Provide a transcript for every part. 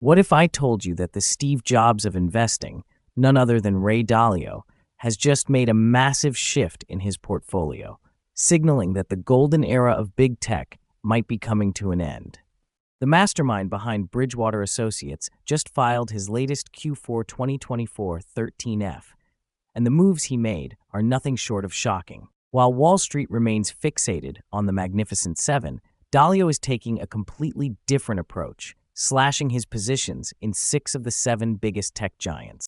What if I told you that the Steve Jobs of investing, none other than Ray Dalio, has just made a massive shift in his portfolio, signaling that the golden era of big tech might be coming to an end? The mastermind behind Bridgewater Associates just filed his latest Q4 2024 13F, and the moves he made are nothing short of shocking. While Wall Street remains fixated on the Magnificent Seven, Dalio is taking a completely different approach, slashing his positions in 6 of the 7 biggest tech giants.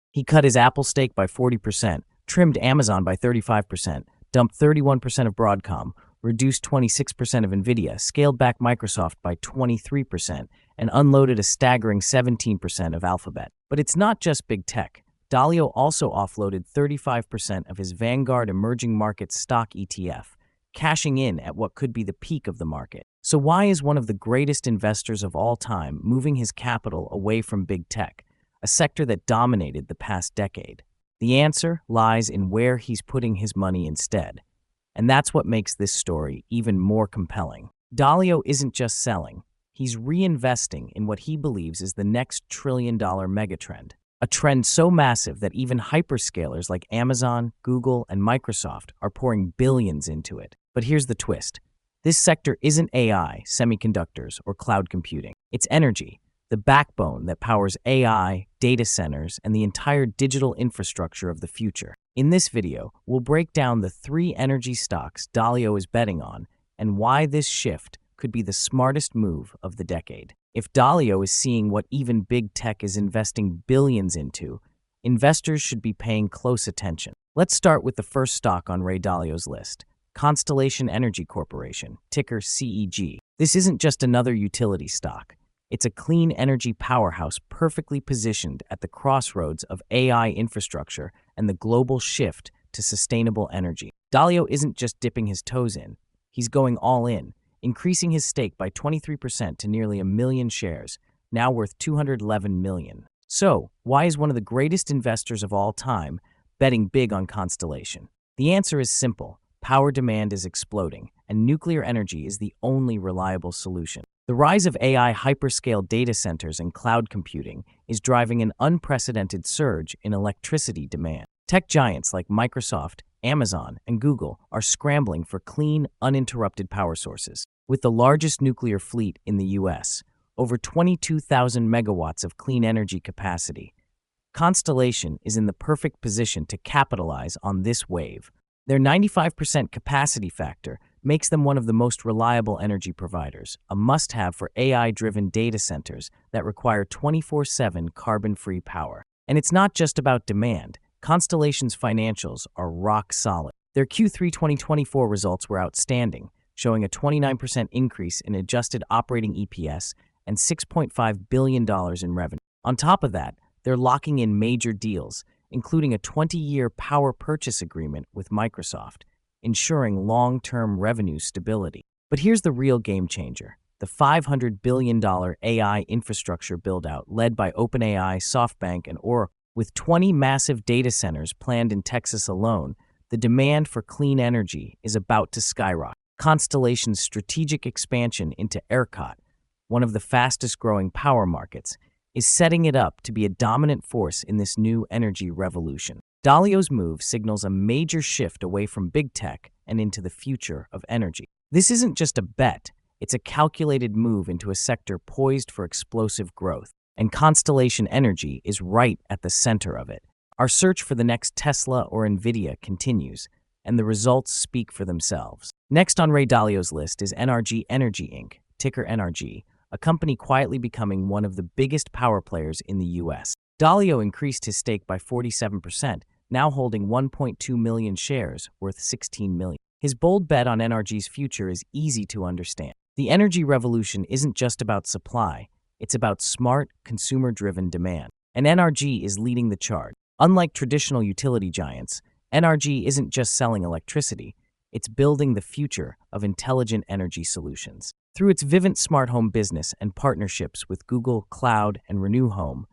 He cut his Apple stake by 40%, trimmed Amazon by 35%, dumped 31% of Broadcom, reduced 26% of Nvidia, scaled back Microsoft by 23%, and unloaded a staggering 17% of Alphabet. But it's not just big tech. Dalio also offloaded 35% of his Vanguard Emerging Markets stock ETF, cashing in at what could be the peak of the market. So why is one of the greatest investors of all time moving his capital away from big tech, a sector that dominated the past decade? The answer lies in where he's putting his money instead. And that's what makes this story even more compelling. Dalio isn't just selling, he's reinvesting in what he believes is the next trillion-dollar megatrend. A trend so massive that even hyperscalers like Amazon, Google, and Microsoft are pouring billions into it. But here's the twist. This sector isn't AI, semiconductors, or cloud computing. It's energy, the backbone that powers AI, data centers, and the entire digital infrastructure of the future. In this video, we'll break down the 3 energy stocks Dalio is betting on and why this shift could be the smartest move of the decade. If Dalio is seeing what even big tech is investing billions into, investors should be paying close attention. Let's start with the first stock on Ray Dalio's list, Constellation Energy Corporation, ticker CEG. This isn't just another utility stock. It's a clean energy powerhouse perfectly positioned at the crossroads of AI infrastructure and the global shift to sustainable energy. Dalio isn't just dipping his toes in, he's going all in, increasing his stake by 23% to nearly 1 million shares, now worth $211 million. So, why is one of the greatest investors of all time betting big on Constellation? The answer is simple. Power demand is exploding, and nuclear energy is the only reliable solution. The rise of AI hyperscale data centers and cloud computing is driving an unprecedented surge in electricity demand. Tech giants like Microsoft, Amazon, and Google are scrambling for clean, uninterrupted power sources. With the largest nuclear fleet in the U.S., over 22,000 megawatts of clean energy capacity, Constellation is in the perfect position to capitalize on this wave. Their 95% capacity factor makes them one of the most reliable energy providers, a must-have for AI-driven data centers that require 24/7 carbon-free power. And it's not just about demand. Constellation's financials are rock solid. Their Q3 2024 results were outstanding, showing a 29% increase in adjusted operating EPS and $6.5 billion in revenue. On top of that, they're locking in major deals, including a 20-year power purchase agreement with Microsoft, ensuring long-term revenue stability. But here's the real game changer, the $500 billion AI infrastructure build-out led by OpenAI, SoftBank, and Oracle. With 20 massive data centers planned in Texas alone, the demand for clean energy is about to skyrocket. Constellation's strategic expansion into ERCOT, one of the fastest-growing power markets, is setting it up to be a dominant force in this new energy revolution. Dalio's move signals a major shift away from big tech and into the future of energy. This isn't just a bet, it's a calculated move into a sector poised for explosive growth, and Constellation Energy is right at the center of it. Our search for the next Tesla or Nvidia continues, and the results speak for themselves. Next on Ray Dalio's list is NRG Energy Inc., ticker NRG, a company quietly becoming one of the biggest power players in the U.S. Dalio increased his stake by 47%, now holding 1.2 million shares, worth $16 million. His bold bet on NRG's future is easy to understand. The energy revolution isn't just about supply, it's about smart, consumer-driven demand. And NRG is leading the charge. Unlike traditional utility giants, NRG isn't just selling electricity, it's building the future of intelligent energy solutions. Through its Vivint smart home business and partnerships with Google Cloud and Renew Home,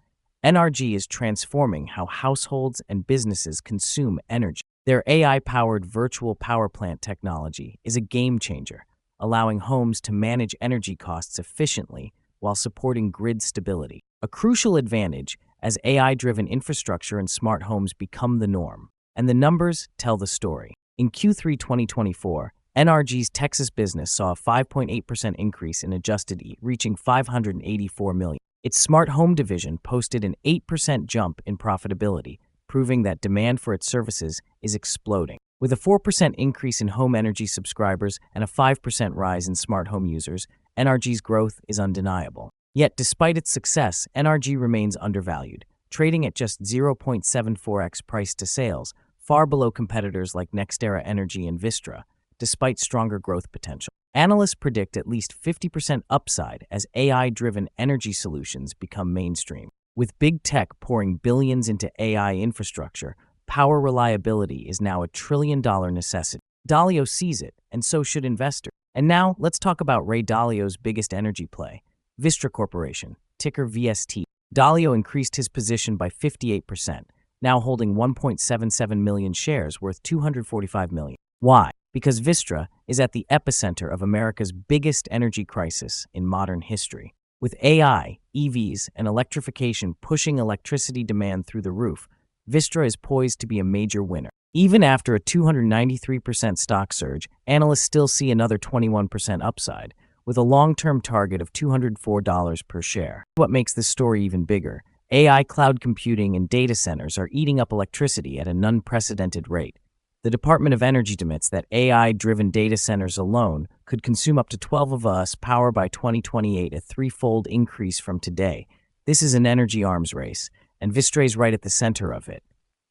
NRG is transforming how households and businesses consume energy. Their AI-powered virtual power plant technology is a game changer, allowing homes to manage energy costs efficiently while supporting grid stability. A crucial advantage as AI-driven infrastructure and smart homes become the norm. And the numbers tell the story. In Q3 2024, NRG's Texas business saw a 5.8% increase in adjusted EBIT, reaching $584 million. Its smart home division posted an 8% jump in profitability, proving that demand for its services is exploding. With a 4% increase in home energy subscribers and a 5% rise in smart home users, NRG's growth is undeniable. Yet, despite its success, NRG remains undervalued, trading at just 0.74x price to sales, far below competitors like NextEra Energy and Vistra, despite stronger growth potential. Analysts predict at least 50% upside as AI-driven energy solutions become mainstream. With big tech pouring billions into AI infrastructure, power reliability is now a trillion-dollar necessity. Dalio sees it, and so should investors. And now, let's talk about Ray Dalio's biggest energy play, Vistra Corporation, ticker VST. Dalio increased his position by 58%, now holding 1.77 million shares worth $245 million. Why? Because Vistra is at the epicenter of America's biggest energy crisis in modern history. With AI, EVs, and electrification pushing electricity demand through the roof, Vistra is poised to be a major winner. Even after a 293% stock surge, analysts still see another 21% upside, with a long-term target of $204 per share. What makes this story even bigger? AI, cloud computing, and data centers are eating up electricity at an unprecedented rate. The Department of Energy estimates that AI-driven data centers alone could consume up to 12 of us power by 2028, a threefold increase from today. This is an energy arms race, and Vistra is right at the center of it.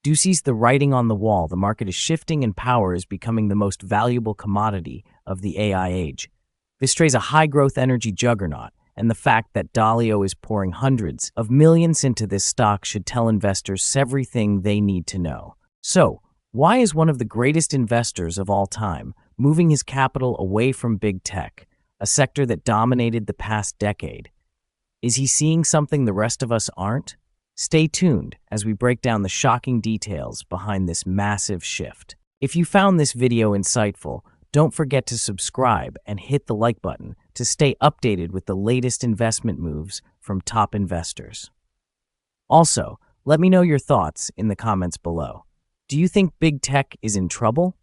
Do sees the writing on the wall. The market is shifting and power is becoming the most valuable commodity of the AI age. Vistra is a high-growth energy juggernaut, and the fact that Dalio is pouring hundreds of millions into this stock should tell investors everything they need to know. So, why is one of the greatest investors of all time moving his capital away from big tech, a sector that dominated the past decade? Is he seeing something the rest of us aren't? Stay tuned as we break down the shocking details behind this massive shift. If you found this video insightful, don't forget to subscribe and hit the like button to stay updated with the latest investment moves from top investors. Also, let me know your thoughts in the comments below. Do you think big tech is in trouble?